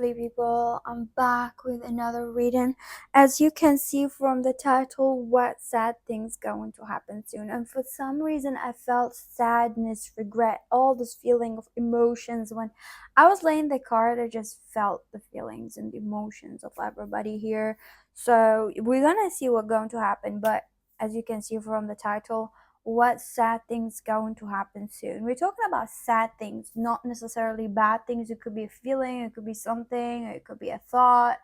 lovely people. I'm back with another reading. As you can see from the title, what sad things going to happen soon. And for some reason, I felt sadness, regret, all this feeling of emotions. When I was laying the card, I just felt the feelings and the emotions of everybody here. So we're gonna see what's going to happen. But as you can see from the title, what sad things going to happen soon. We're talking about sad things, not necessarily bad things. It could be a feeling, it could be something, it could be a thought,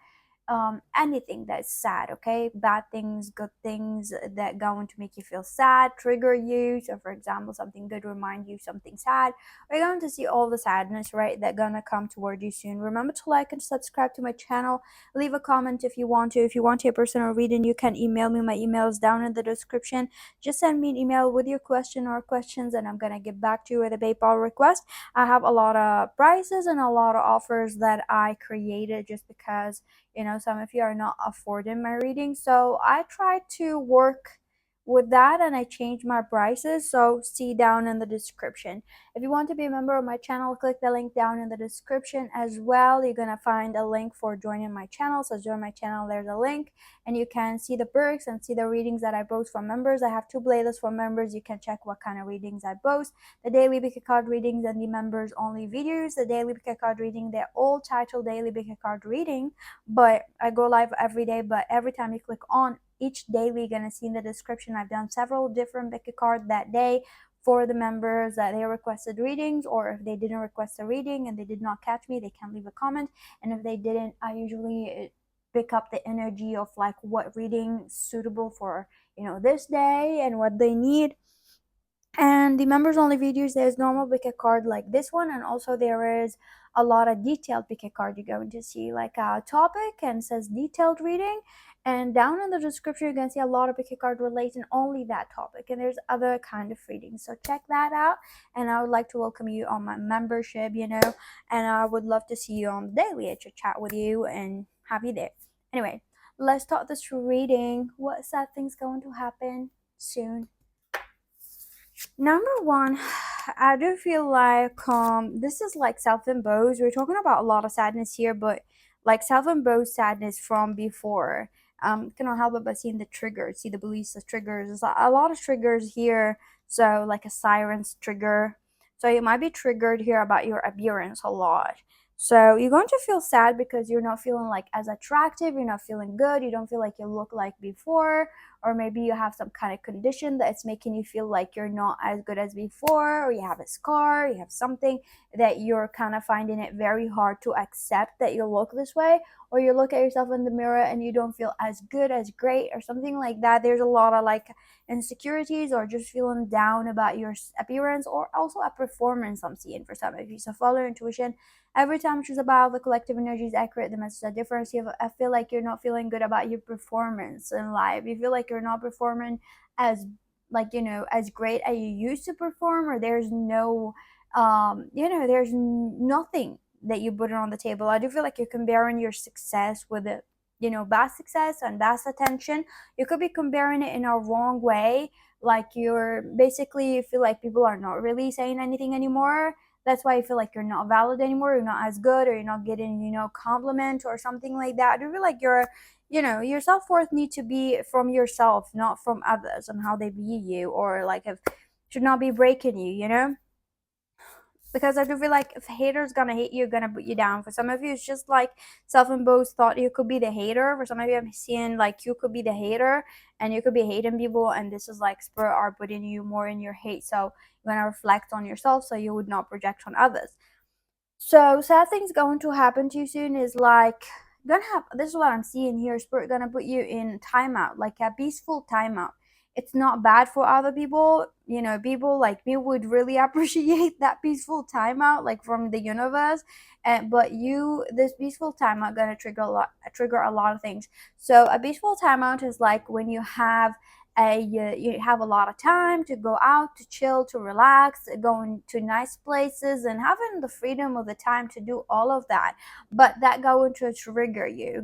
anything that's sad. Okay, bad things, good things that going to make you feel sad, trigger you. So for example, something good remind you something sad. We're going to see all the sadness, right, that gonna come toward you soon. Remember to like and subscribe to my channel. Leave a comment if you want to. If you want a personal reading, you can email me. My email is down in the description. Just send me an email with your question or questions, and I'm gonna get back to you with a PayPal request. I have a lot of prices and a lot of offers that I created just because some of you are not affording my reading, so I try to work with that and I change my prices. So see down in the description. If you want to be a member of my channel, click the link down in the description as well. You're gonna find a link for joining my channel. So join my channel, there's a link, and you can see the perks and see the readings that I post for members. I have two playlists for members. You can check what kind of readings I post: the daily pick a card readings and the members only videos. The daily pick a card reading, they're all titled daily pick a card reading, but I go live every day. But every time you click on each daily, you're gonna see in the description I've done several different pick a card that day for the members that they requested readings, or if they didn't request a reading and they did not catch me, they can leave a comment. And if they didn't, I usually pick up the energy of like what reading is suitable for this day and what they need. And the members only videos, there's normal pick a card like this one, and also there is a lot of detailed pick a card. You're going to see like a topic and says detailed reading, and down in the description you're going to see a lot of pick a card relating only that topic, and there's other kind of readings. So check that out, and I would like to welcome you on my membership, and I would love to see you on the daily to chat with you and have you there. Anyway, let's start this reading. What sad things going to happen soon? Number one, I do feel like this is like self-imposed. We're talking about a lot of sadness here, but like self-imposed sadness from before. Cannot help it but seeing the triggers, see the beliefs of triggers. There's a lot of triggers here. So like a siren's trigger. So you might be triggered here about your appearance a lot. So you're going to feel sad because you're not feeling like as attractive, you're not feeling good, you don't feel like you look like before, or maybe you have some kind of condition that's making you feel like you're not as good as before, or you have a scar, you have something that you're kind of finding it very hard to accept that you look this way, or you look at yourself in the mirror and you don't feel as good, as great, or something like that. There's a lot of like insecurities or just feeling down about your appearance, or also a performance I'm seeing for some of you. So follow your intuition. Every time choose about the collective energy is accurate, the message is different. I feel like you're not feeling good about your performance in life. You feel like you're not performing as as great as you used to perform, or there's no there's nothing that you put on the table. I do feel like you're comparing your success with it, bad success and bad attention. You could be comparing it in a wrong way, like you're basically, you feel like people are not really saying anything anymore. That's why you feel like you're not valid anymore, you're not as good, or you're not getting compliment or something like that. I do feel like your self-worth needs to be from yourself, not from others and how they view you, or like if should not be breaking you. Because I do feel like if haters gonna hate you, gonna put you down. For some of you, it's just like self-imposed thought you could be the hater. For some of you, I'm seeing like you could be the hater and you could be hating people, and this is like spirit are putting you more in your hate. So you're gonna reflect on yourself so you would not project on others. So sad things going to happen to you soon is like gonna have, this is what I'm seeing here. Spirit gonna put you in timeout, like a peaceful timeout. It's not bad for other people. People like me would really appreciate that peaceful timeout, like from the universe. And but this peaceful timeout gonna trigger a lot of things. So a peaceful timeout is like when you have a lot of time to go out, to chill, to relax, going to nice places, and having the freedom of the time to do all of that. But that going to trigger you,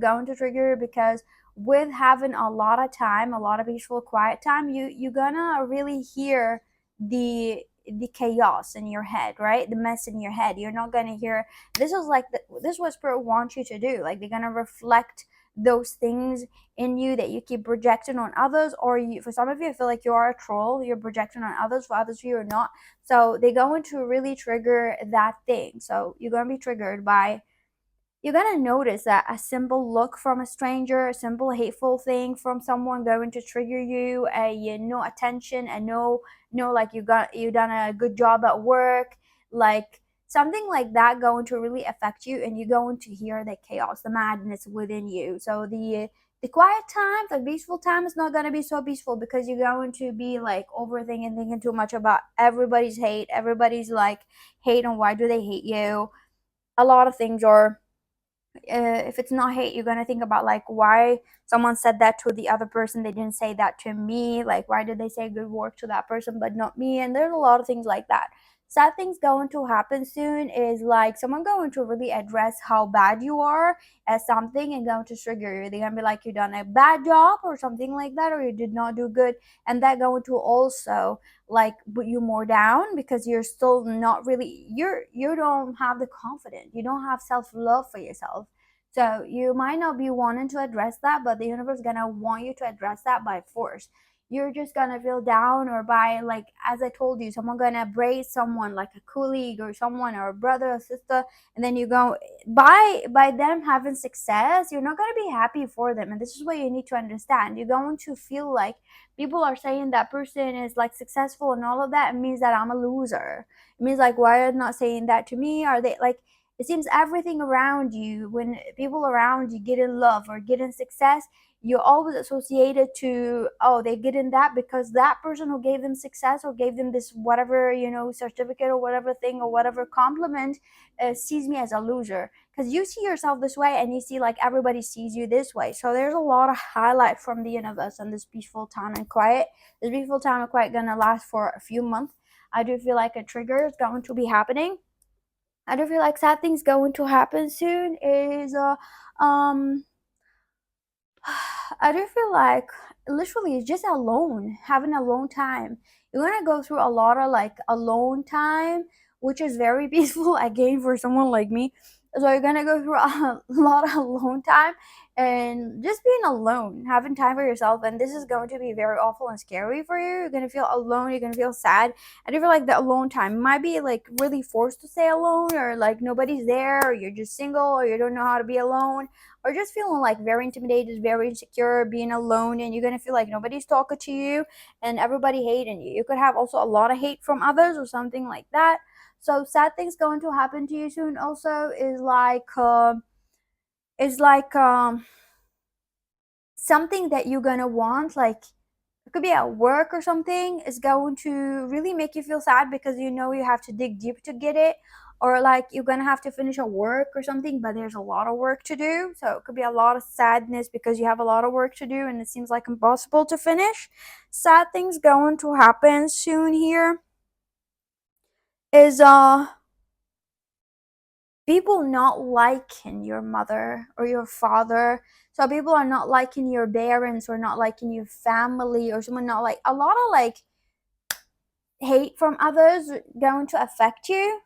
because with having a lot of time, a lot of peaceful quiet time, you're gonna really hear the the chaos in your head, right? The mess in your head. You're not gonna hear. This is like this is what spirit wants you to do. Like they're gonna reflect those things in you that you keep projecting on others, or you, for some of you, I feel like you are a troll. You're projecting on others. For others, you are not. So they're going to really trigger that thing. So you're gonna be triggered by, you're gonna notice that a simple look from a stranger, a simple hateful thing from someone going to trigger you, a no attention, a no like you done a good job at work, like something like that going to really affect you, and you're going to hear the chaos, the madness within you. So the quiet time, the peaceful time is not gonna be so peaceful because you're going to be like overthinking, thinking too much about everybody's hate, everybody's like hate, and why do they hate you? A lot of things are, if it's not hate, you're gonna think about like why someone said that to the other person, they didn't say that to me, like why did they say good work to that person but not me? And there's a lot of things like that. Sad things going to happen soon is like someone going to really address how bad you are as something and going to trigger you. They're gonna be like you done a bad job or something like that, or you did not do good, and that going to also like put you more down because you're still not really, you don't have the confidence, you don't have self-love for yourself. So you might not be wanting to address that, but the universe is gonna want you to address that by force. You're just gonna feel down, or by like as I told you, someone gonna brace someone like a colleague or someone or a brother or sister, and then you go by them having success, you're not gonna be happy for them. And this is what you need to understand. You're going to feel like people are saying that person is like successful and all of that. It means that I'm a loser. It means like why are they not saying that to me? Are they like, it seems everything around you, when people around you get in love or get in success, you're always associated to, oh, they get in that because that person who gave them success or gave them this whatever, certificate or whatever thing or whatever compliment, sees me as a loser, because you see yourself this way and you see like everybody sees you this way. So there's a lot of highlight from the universe on this peaceful time and quiet. This peaceful time and quiet gonna last for a few months. I do feel like a trigger is going to be happening. I do feel like sad things going to happen soon is um I do feel like literally it's just alone, having a alone time. You're gonna go through a lot of like alone time, which is very peaceful again for someone like me. So you're gonna go through a lot of alone time and just being alone, having time for yourself. And this is going to be very awful and scary for you. You're gonna feel alone, you're gonna feel sad. I do feel like the alone time might be like really forced to stay alone, or like nobody's there, or you're just single, or you don't know how to be alone, or just feeling like very intimidated, very insecure, being alone, and you're gonna feel like nobody's talking to you and everybody hating you. You could have also a lot of hate from others or something like that. So sad things going to happen to you soon also is like something that you're gonna want, like it could be at work or something, is going to really make you feel sad because you know you have to dig deep to get it, or like you're gonna have to finish a work or something but there's a lot of work to do, so it could be a lot of sadness because you have a lot of work to do and it seems like impossible to finish. Sad things going to happen soon here is people not liking your mother or your father. So people are not liking your parents or not liking your family, or someone not like, a lot of like hate from others going to affect you.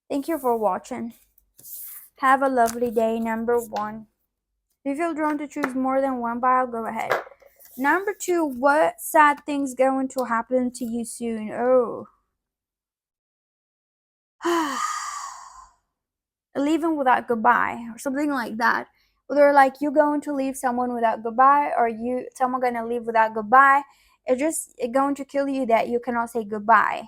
Thank you for watching. Have a lovely day. Number one. If you feel drawn to choose more than one pile, go ahead. Number two, what sad things going to happen to you soon? Oh. Leaving without goodbye or something like that. Whether like you going to leave someone without goodbye, or you someone gonna leave without goodbye, it going to kill you that you cannot say goodbye.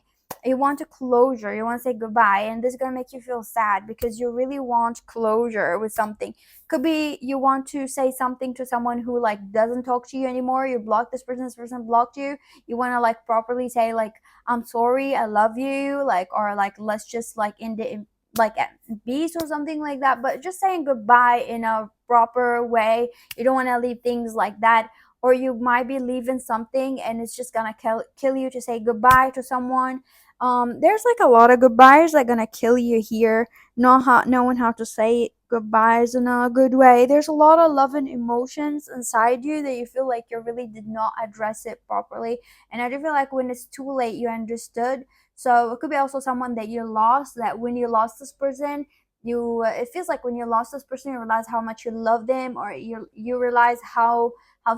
You want a closure, you want to say goodbye, and this is gonna make you feel sad because you really want closure with something. Could be you want to say something to someone who like doesn't talk to you anymore. You block this person blocked you. You want to like properly say like, I'm sorry, I love you, like, or like let's just like end it in like at peace or something like that, but just saying goodbye in a proper way. You don't want to leave things like that, or you might be leaving something and it's just gonna kill you to say goodbye to someone. There's like a lot of goodbyes that gonna kill you here, not knowing how to say goodbyes in a good way. There's a lot of love and emotions inside you that you feel like you really did not address it properly, and I do feel like when it's too late you understood. So it could be also someone that you lost, that when you lost this person, you it feels like when you lost this person, you realize how much you love them, or you realize how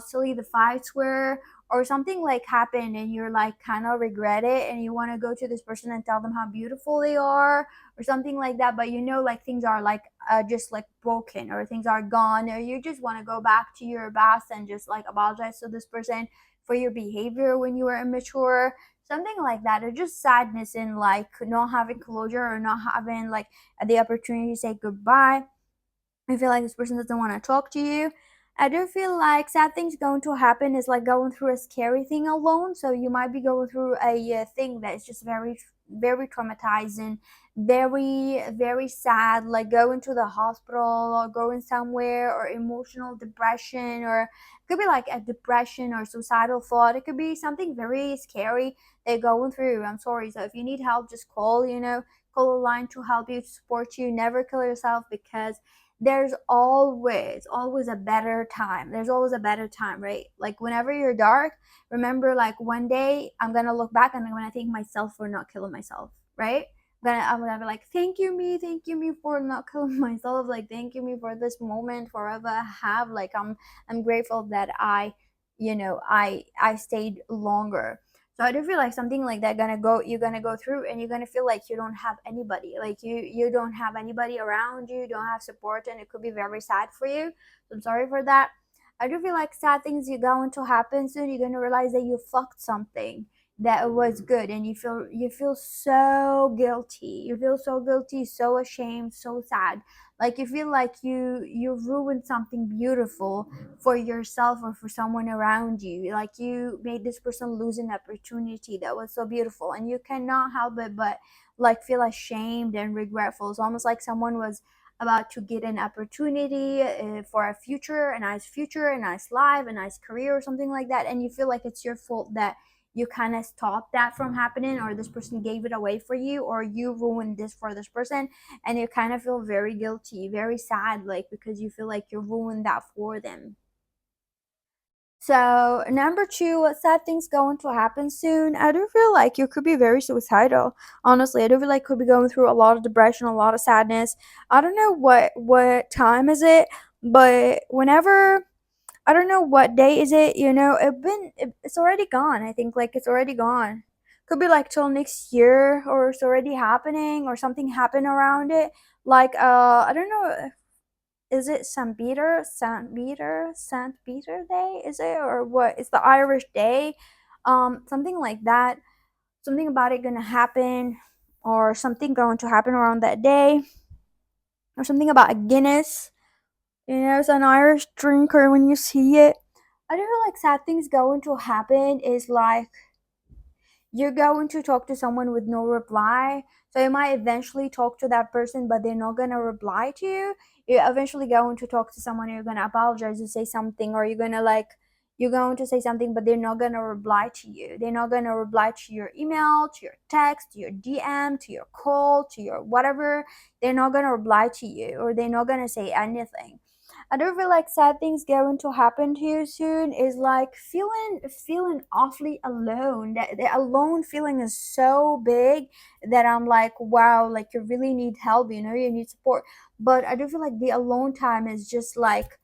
silly the fights were, or something like happened and you're like kind of regret it, and you want to go to this person and tell them how beautiful they are, or something like that. But you know, like things are like just like broken, or things are gone, or you just want to go back to your past and just like apologize to this person for your behavior when you were immature, something like that. Or just sadness in like not having closure, or not having like the opportunity to say goodbye. I feel like this person doesn't want to talk to you. I do feel like sad things going to happen is like going through a scary thing alone. So you might be going through a thing that is just very traumatizing, very sad, like going to the hospital or going somewhere, or emotional depression, or it could be like a depression or suicidal thought. It could be something very scary they're going through. I'm sorry. So if you need help, just call, call a line to help you, to support you. Never kill yourself, because there's always a better time. There's always a better time, right? Like whenever you're dark, remember, like one day I'm gonna look back and I'm gonna thank myself for not killing myself, right? I'm gonna be like, thank you me for not killing myself, like thank you me for this moment forever I have. Like I'm grateful that I stayed longer. So I do feel like something like that you're gonna go through, and you're gonna feel like you don't have anybody. Like you don't have anybody around you, don't have support, and it could be very sad for you. So I'm sorry for that. I do feel like sad things are going to happen soon. You're gonna realize that you fucked something that was good, and you feel so guilty. You feel so guilty, so ashamed, so sad. Like you feel like you ruined something beautiful for yourself or for someone around you. Like you made this person lose an opportunity that was so beautiful, and you cannot help it but like feel ashamed and regretful. It's almost like someone was about to get an opportunity for a nice future, a nice life, a nice career, or something like that, and you feel like it's your fault that you kind of stopped that from happening, or this person gave it away for you, or you ruined this for this person, and you kind of feel very guilty, very sad, like because you feel like you ruined that for them. So number two, what sad things going to happen soon? I do feel like you could be very suicidal. Honestly, I do feel like could be going through a lot of depression, a lot of sadness. I don't know what time is it, but whenever, I don't know what day is it. It's already gone. I think like it's already gone. Could be like till next year, or it's already happening, or something happened around it. Like I don't know, is it St. Peter Day? Is it, or what? It's the Irish Day, something like that. Something about it gonna happen, or something going to happen around that day, or something about a Guinness. It's an Irish drinker when you see it. I don't feel like sad things going to happen is like you're going to talk to someone with no reply. So you might eventually talk to that person, but they're not going to reply to you. You're eventually going to talk to someone, and you're going to apologize or say something, or you're going to say something, but they're not going to reply to you. They're not going to reply to your email, to your text, to your DM, to your call, to your whatever. They're not going to reply to you, or they're not going to say anything. I do feel like sad things going to happen to you soon is like feeling awfully alone. That the alone feeling is so big that I'm like, wow, like you really need help, you need support. But I do feel like the alone time is just like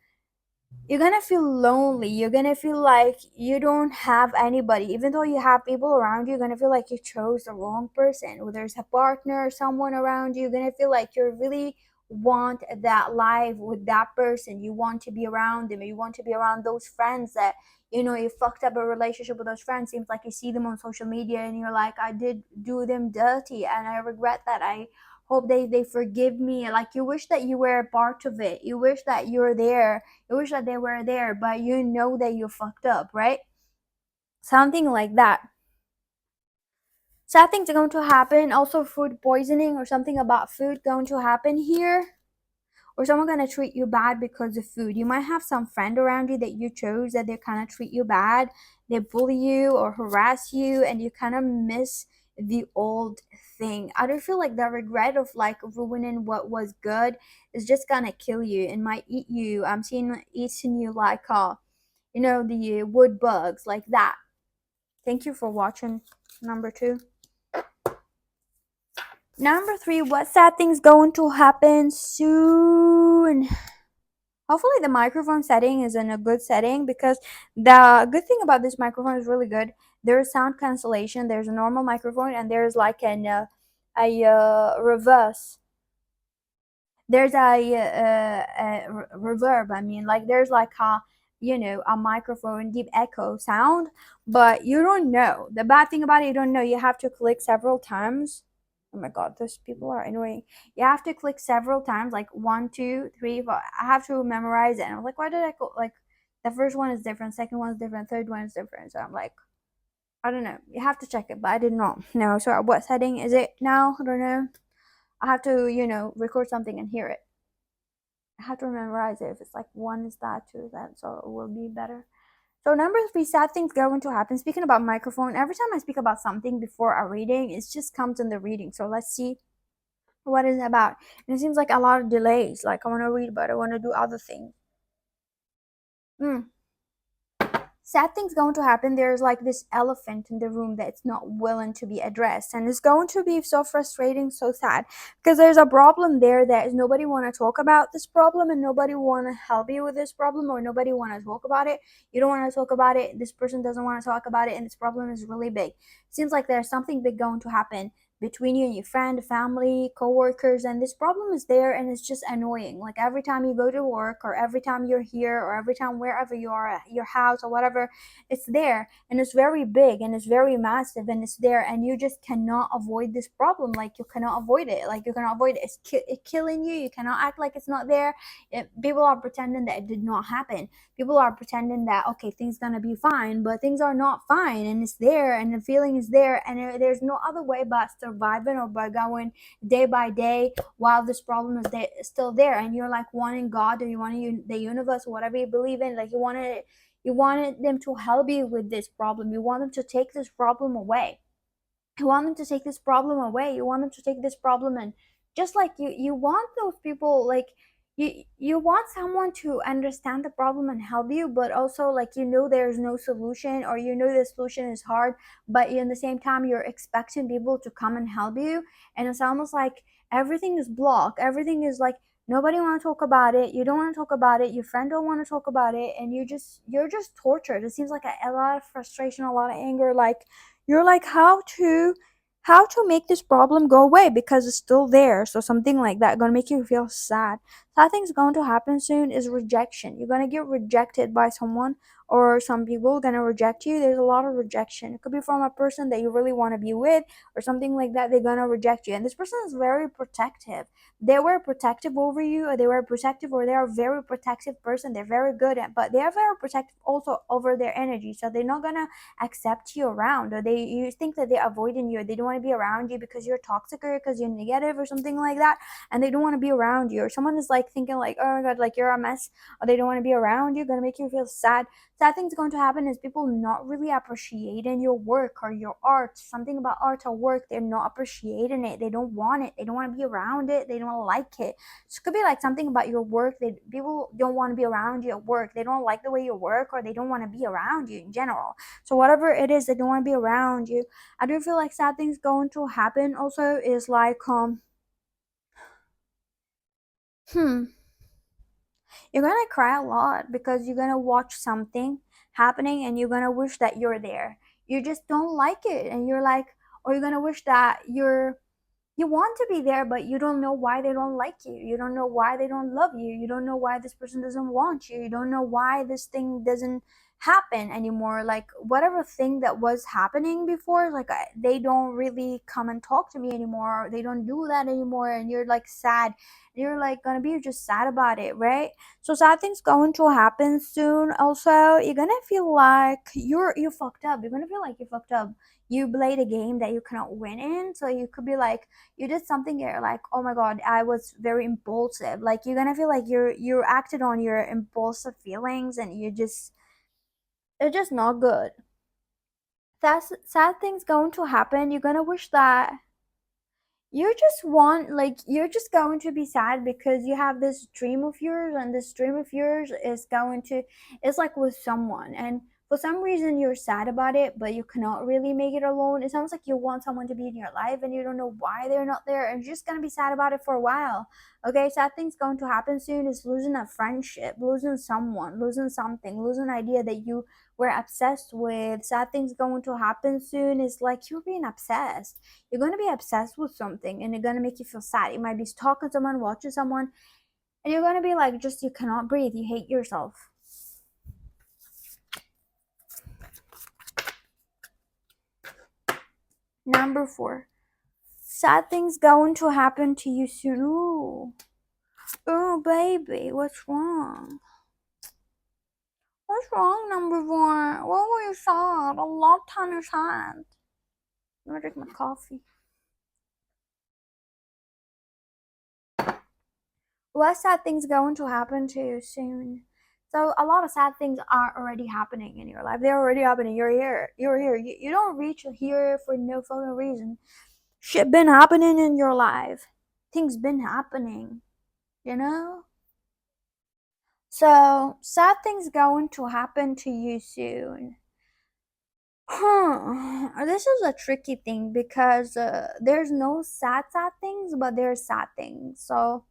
you're gonna feel lonely. You're gonna feel like you don't have anybody, even though you have people around you. You're gonna feel like you chose the wrong person. Whether it's a partner or someone around you, you're gonna feel like you really want that life with that person. You want to be around them. You want to be around those friends that you fucked up a relationship with those friends. Seems like you see them on social media and you're like, I did do them dirty and I regret that. I hope they forgive me. Like you wish that you were a part of it. You wish that you were there. You wish that they were there, but you know that you fucked up, right? Something like that. Sad things are going to happen. Also, food poisoning or something about food going to happen here. Or someone gonna treat you bad because of food. You might have some friend around you that you chose that they kind of treat you bad. They bully you or harass you, and you kind of miss the old thing. I don't feel like the regret of like ruining what was good is just gonna kill you and might eat you. I'm seeing eating you like the wood bugs like that. Thank you for watching number two. Number three, what sad thing's going to happen soon? Hopefully the microphone setting is in a good setting, because the good thing about this microphone is really good. There's sound cancellation, there's a normal microphone, and there's like reverse. There's a reverb. I mean, like there's like a microphone deep echo sound, but you don't know. The bad thing about it, you don't know. You have to click several times. Oh my god, those people are annoying. You have to click several times, like one, two, three, four. I have to memorize it. And I'm like, why did I go like the first one is different, second one is different, third one is different. So I'm like, I don't know. You have to check it, but I did not know. So what setting is it now? I don't know. I have to, record something and hear it. I have to memorize it. If it's like one is that, two is that, so it will be better. So number three, sad things going to happen. Speaking about microphone, every time I speak about something before a reading, it just comes in the reading. So let's see what is it about. And it seems like a lot of delays. Like I want to read, but I want to do other things. Hmm. Sad things going to happen. There's like this elephant in the room that's not willing to be addressed, and it's going to be so frustrating, so sad, because there's a problem there that is nobody want to talk about this problem, and nobody want to help you with this problem, or nobody want to talk about it. You don't want to talk about it, this person doesn't want to talk about it, and this problem is really big. Seems like there's something big going to happen between you and your friend, family, co-workers, and this problem is there, and it's just annoying. Like every time you go to work, or every time you're here, or every time wherever you are at your house or whatever, it's there, and it's very big, and it's very massive, and it's there, and you just cannot avoid this problem. Like you cannot avoid it. Like you cannot avoid it. It's killing you. You cannot act like it's not there. People are pretending that it did not happen. People are pretending that okay, things gonna be fine, but things are not fine, and it's there, and the feeling is there, and there's no other way but surviving, or by going day by day while this problem is there, still there, and you're like wanting God, or you want the universe, or whatever you believe in, like you wanted them to help you with this problem. You want them to take this problem away. You want them to take this problem away. You want them to take this problem, and just like you want those people, like you want someone to understand the problem and help you, but also like there's no solution, or the solution is hard, but in the same time you're expecting people to come and help you, and it's almost like everything is blocked. Everything is like nobody want to talk about it. You don't want to talk about it. Your friend don't want to talk about it, and you're just tortured. It seems like a lot of frustration, a lot of anger. Like you're like how to make this problem go away, because it's still there. So something like that gonna make you feel sad. So I think is going to happen soon is rejection. You're gonna get rejected by someone, or some people gonna reject you. There's a lot of rejection. It could be from a person that you really want to be with, or something like that. They're gonna reject you, and this person is very protective. They were protective over you, or they were protective, or they are a very protective person. They're very good at, but they are very protective also over their energy. So they're not gonna accept you around, or you think that they're avoiding you, or they don't want to be around you because you're toxic, or because you're negative, or something like that, and they don't want to be around you. Or someone is like thinking like, oh my god, like you're a mess, or they don't want to be around you, gonna make you feel sad. Sad thing's going to happen is people not really appreciating your work or your art. Something about art or work, they're not appreciating it. They don't want it. They don't want to be around it. They don't like it. So it could be like something about your work that people don't want to be around you at work. They don't like the way you work, or they don't want to be around you in general. So whatever it is, they don't want to be around you. I do feel like sad things going to happen also is like hmm you're gonna cry a lot, because you're gonna watch something happening, and you're gonna wish that you're there. You just don't like it, and you're like, or you're gonna wish that you want to be there, but you don't know why they don't like you. You don't know why they don't love you. You don't know why this person doesn't want you. You don't know why this thing doesn't happen anymore. Like whatever thing that was happening before, like they don't really come and talk to me anymore. They don't do that anymore, and you're like sad. You're like gonna be just sad about it, right? So sad things going to happen soon. Also, you're gonna feel like you fucked up. You're gonna feel like you fucked up. You played a game that you cannot win in, so you could be like you did something, you're like, oh my god, I was very impulsive. Like you're gonna feel like you acted on your impulsive feelings, and it's just not good. That's sad things going to happen. You're gonna wish that you're just going to be sad, because you have this dream of yours, and this dream of yours is going to, it's like with someone, and for some reason you're sad about it, but you cannot really make it alone. It sounds like you want someone to be in your life and you don't know why they're not there, and you're just gonna be sad about it for a while. Okay, sad things going to happen soon is losing a friendship, losing someone, losing something, losing an idea that you were obsessed with. Sad things going to happen soon is like you're being obsessed. You're gonna be obsessed with something and it's gonna make you feel sad. You might be stalking someone, watching someone, and you're gonna be like, just you cannot breathe, you hate yourself. Number 4, sad things going to happen to you soon. Ooh, ooh, baby, what's wrong? What's wrong, number 4? What were you sad? A lot ton of sad. I'm gonna drink my coffee. What sad things going to happen to you soon? So a lot of sad things are already happening in your life. They're already happening. You're here. You're here. You don't reach here for no fucking reason. Shit been happening in your life. Things been happening. You know? So sad things going to happen to you soon. This is a tricky thing because there's no sad things, but there's sad things. So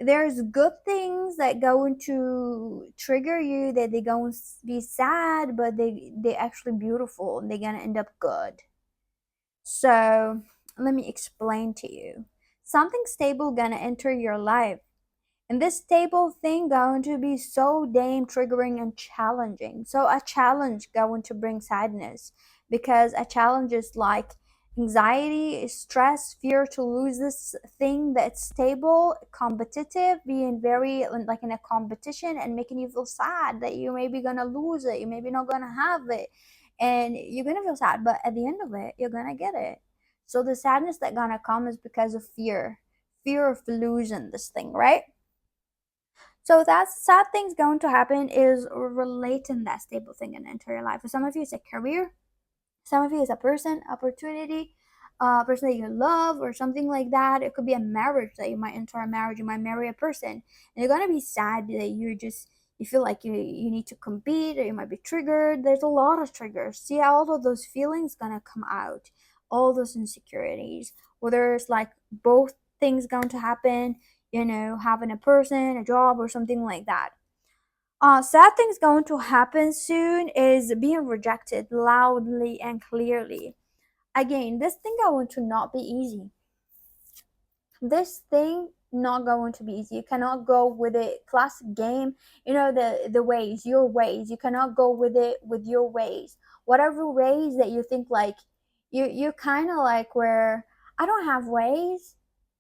there's good things that going to trigger you, that they going to be sad, but they actually beautiful and they're gonna end up good. So let me explain to you. Something stable gonna enter your life, and this stable thing going to be so damn triggering and challenging. So a challenge going to bring sadness, because a challenge is like anxiety, stress, fear to lose this thing that's stable, competitive, being very like in a competition and making you feel sad that you maybe gonna lose it, you maybe not gonna have it, and you're gonna feel sad, but at the end of it, you're gonna get it. So the sadness that gonna come is because of fear of losing this thing, right? So that sad thing's going to happen is relating that stable thing in the entire life. For some of you, it's a career. Some of you, it's a person, opportunity, a person that you love, or something like that. It could be a marriage that you might enter a marriage. You might marry a person, and you're gonna be sad that you feel like you need to compete, or you might be triggered. There's a lot of triggers. See, all of those feelings gonna come out, all those insecurities. Whether it's like both things going to happen, having a person, a job, or something like that. Sad things going to happen soon is being rejected loudly and clearly. Again, this thing going to not be easy. This thing not going to be easy. You cannot go with it. Classic game, the ways, your ways. You cannot go with it with your ways. Whatever ways that you think like you kind of like where I don't have ways.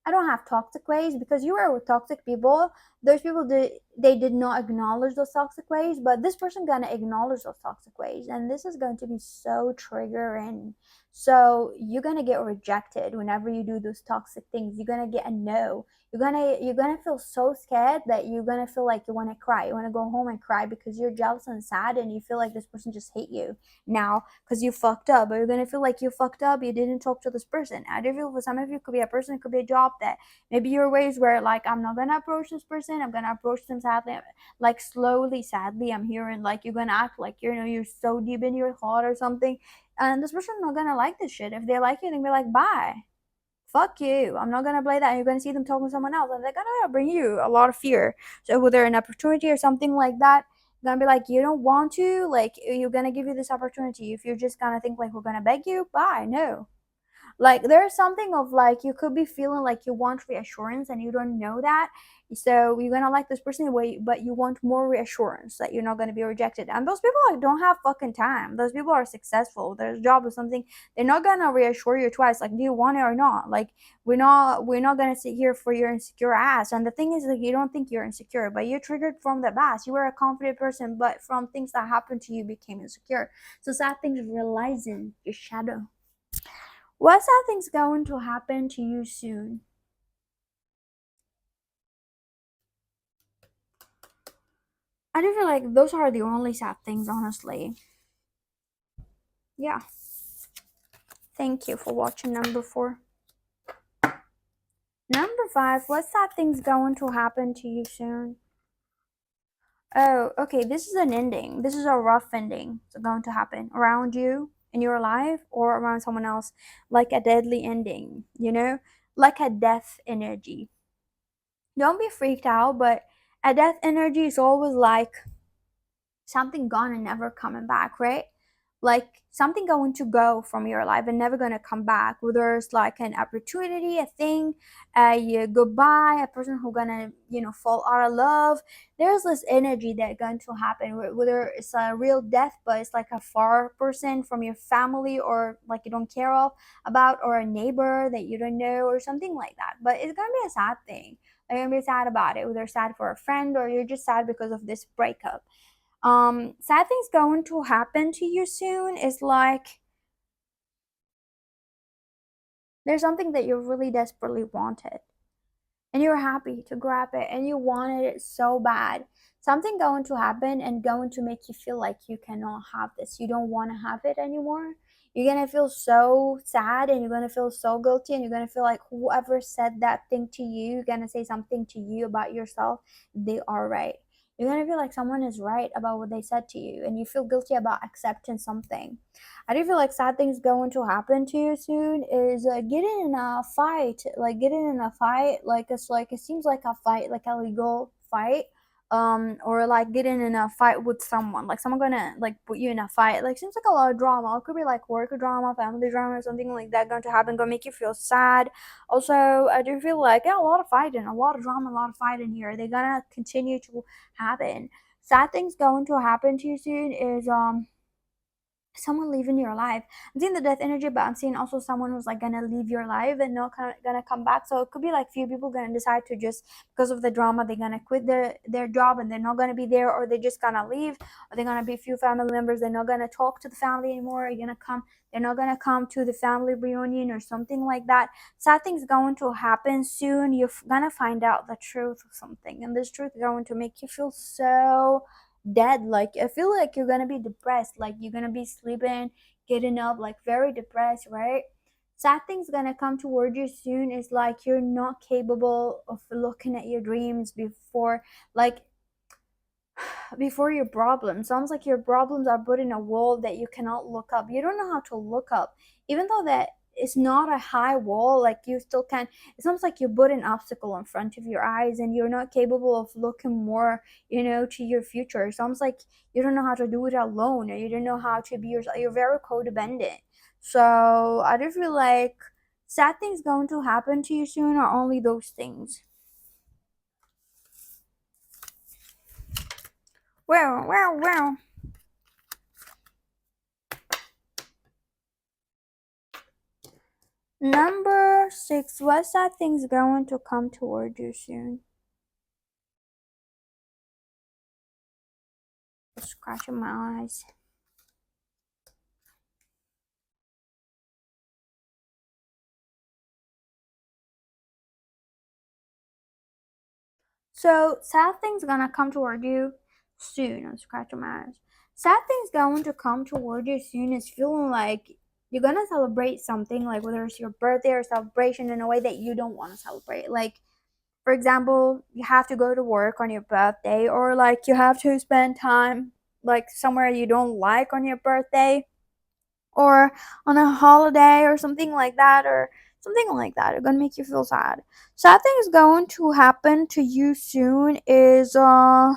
I don't have toxic ways, because you are with toxic people. Those people they did not acknowledge those toxic ways, but this person gonna acknowledge those toxic ways, and this is going to be so triggering. So you're gonna get rejected whenever you do those toxic things. You're gonna get a no. You're gonna feel so scared that you're gonna feel like you want to cry. You want to go home and cry because you're jealous and sad, and you feel like this person just hate you now because you fucked up. But you're gonna feel like you fucked up. You didn't talk to this person. I do feel for some of you, it could be a person, it could be a job, that maybe your ways where like I'm not gonna approach this person. I'm gonna approach them sadly, like slowly, sadly. I'm hearing like you're gonna act like you're so deep in your heart or something, and this person's not gonna like this shit. If they like you, they're gonna be like, bye. Fuck you. I'm not gonna play that. And you're gonna see them talking to someone else, and they're gonna bring you a lot of fear. So whether an opportunity or something like that, you're gonna be like, you don't want to, like you're gonna give you this opportunity. If you're just gonna think like we're gonna beg you, bye. No. Like there's something of like you could be feeling like you want reassurance and you don't know that, so you're gonna like this person away, but you want more reassurance that you're not gonna be rejected. And those people like don't have fucking time. Those people are successful, their job or something. They're not gonna reassure you twice like, do you want it or not? Like we're not gonna sit here for your insecure ass. And the thing is like, you don't think you're insecure, but you're triggered from the past. You were a confident person, but from things that happened to you became insecure. So sad things realizing your shadow. What sad thing's going to happen to you soon? I do feel like those are the only sad things, honestly. Yeah. Thank you for watching number 4. Number 5, what sad thing's going to happen to you soon? Oh, okay, this is an ending. This is a rough ending. It's going to happen around you in your life or around someone else, like a deadly ending, like a death energy. Don't be freaked out, but a death energy is always like something gone and never coming back, right? Like something going to go from your life and never gonna come back. Whether it's like an opportunity, a thing, a goodbye, a person who gonna fall out of love. There's this energy that going to happen. Whether it's a real death, but it's like a far person from your family or like you don't care of about, or a neighbor that you don't know or something like that. But it's gonna be a sad thing. You're gonna be sad about it. Whether sad for a friend or you're just sad because of this breakup. Sad things going to happen to you soon is like there's something that you really desperately wanted and you're happy to grab it and you wanted it so bad. Something going to happen and going to make you feel like you cannot have this. You don't want to have it anymore. You're gonna feel so sad and you're gonna feel so guilty and you're gonna feel like whoever said that thing to you, gonna say something to you about yourself, they are right. You're gonna feel like someone is right about what they said to you and you feel guilty about accepting something. I do feel like sad things going to happen to you soon is getting in a fight, like getting in a fight, like it's like it seems like a fight, like a legal fight, or like getting in a fight with someone, like someone gonna like put you in a fight, like seems like a lot of drama. It could be like work drama, family drama, or something like that going to happen, gonna make you feel sad. Also, I do feel like yeah, a lot of fighting, a lot of drama, a lot of fighting here. They're gonna continue to happen. Sad things going to happen to you soon is someone leaving your life. I'm seeing the death energy, but I'm seeing also someone who's like gonna leave your life and not gonna come back. So it could be like few people gonna decide to just because of the drama they're gonna quit their job and they're not gonna be there, or they're just gonna leave, or they're gonna be few family members. They're not gonna talk to the family anymore. You're gonna come. They're not gonna come to the family reunion or something like that. Sad things going to happen soon. You're gonna find out the truth of something, and this truth is going to make you feel so dead. Like I feel like you're gonna be depressed, like you're gonna be sleeping, getting up like very depressed, right? Sad things gonna come toward you soon is like you're not capable of looking at your dreams before, like before your problems. Sounds like your problems are put in a wall that you cannot look up. You don't know how to look up, even though that it's not a high wall. Like you still can. It sounds like you put an obstacle in front of your eyes, and you're not capable of looking more, to your future. It sounds like you don't know how to do it alone, or you don't know how to be yourself. You're very codependent. So I do feel like sad things going to happen to you soon are only those things. Well. Number six, what's that thing's going to come toward you soon? Scratching my eyes. So sad thing's gonna come toward you soon. I'm scratching my eyes. Sad thing's going to come toward you soon is feeling like you're gonna celebrate something, like whether it's your birthday or celebration in a way that you don't want to celebrate. Like for example, you have to go to work on your birthday, or like you have to spend time like somewhere you don't like on your birthday, or on a holiday or something like that, or something like that. It's gonna make you feel sad. Sad thing is going to happen to you soon is the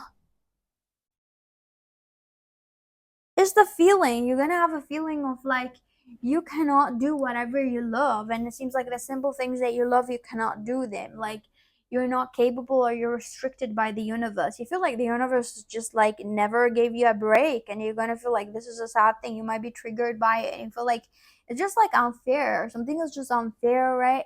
feeling. You're gonna have a feeling of like you cannot do whatever you love, and it seems like the simple things that you love, you cannot do them. Like you're not capable, or you're restricted by the universe. You feel like the universe is just like never gave you a break, and you're gonna feel like this is a sad thing. You might be triggered by it and you feel like it's just like unfair. Something is just unfair, right?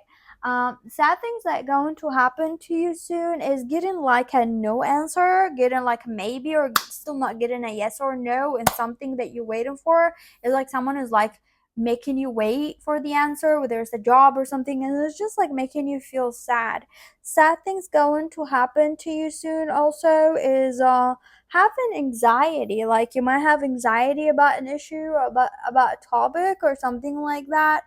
Sad things that going to happen to you soon is getting like a no answer, getting like maybe, or still not getting a yes or no, and something that you're waiting for is like someone is like making you wait for the answer, whether it's a job or something, and it's just like making you feel sad. Sad things going to happen to you soon also is having anxiety. Like you might have anxiety about an issue, about a topic or something like that.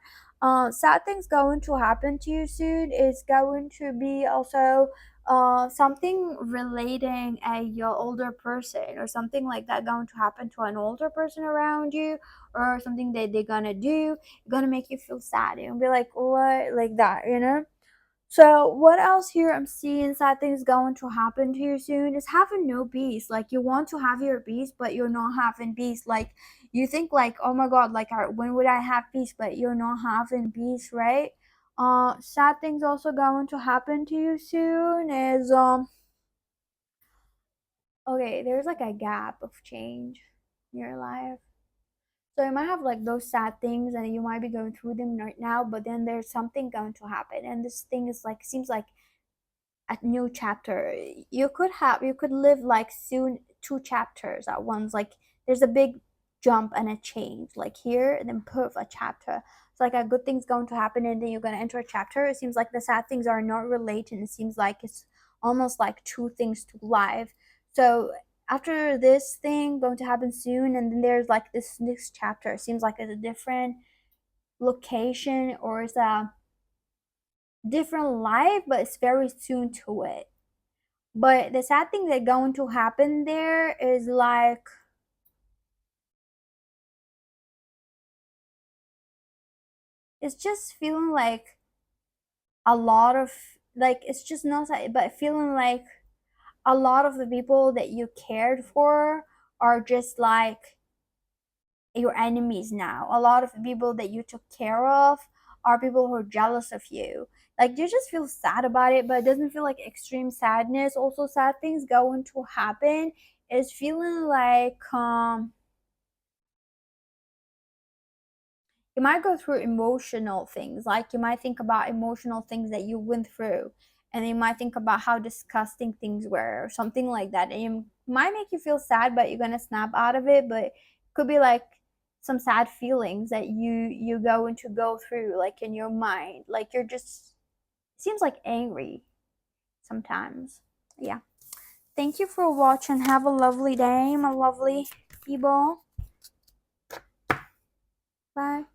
Sad things going to happen to you soon is going to be also something relating a your older person or something like that going to happen to an older person around you, or something that they're gonna do gonna make you feel sad and be like what, like that, you know. So what else here I'm seeing sad things going to happen to you soon is having no peace. Like you want to have your peace, but you're not having peace. Like you think like, oh my god, like when would I have peace? But you're not having peace, right? Sad things also going to happen to you soon is okay, there's like a gap of change in your life. So you might have like those sad things and you might be going through them right now, but then there's something going to happen. And this thing is like seems like a new chapter. You could live like soon two chapters at once. Like there's a big jump and a change. Like here and then poof a chapter. It's like a good thing's going to happen and then you're gonna enter a chapter. It seems like the sad things are not related. It seems like it's almost like two things to life. So after this thing going to happen soon and then there's like this next chapter. It seems like it's a different location or it's a different life, but it's very soon to it. But the sad thing that going to happen there is like it's just feeling like a lot of like it's just not sad, but feeling like a lot of the people that you cared for are just like your enemies now. A lot of the people that you took care of are people who are jealous of you. Like you just feel sad about it, but it doesn't feel like extreme sadness. Also, sad things going to happen is feeling like you might go through emotional things, like you might think about emotional things that you went through, and you might think about how disgusting things were or something like that, and it might make you feel sad but you're gonna snap out of it. But it could be like some sad feelings that you going to go through like in your mind, like you're just seems like angry sometimes. Yeah, thank you for watching. Have a lovely day, my lovely people. Bye.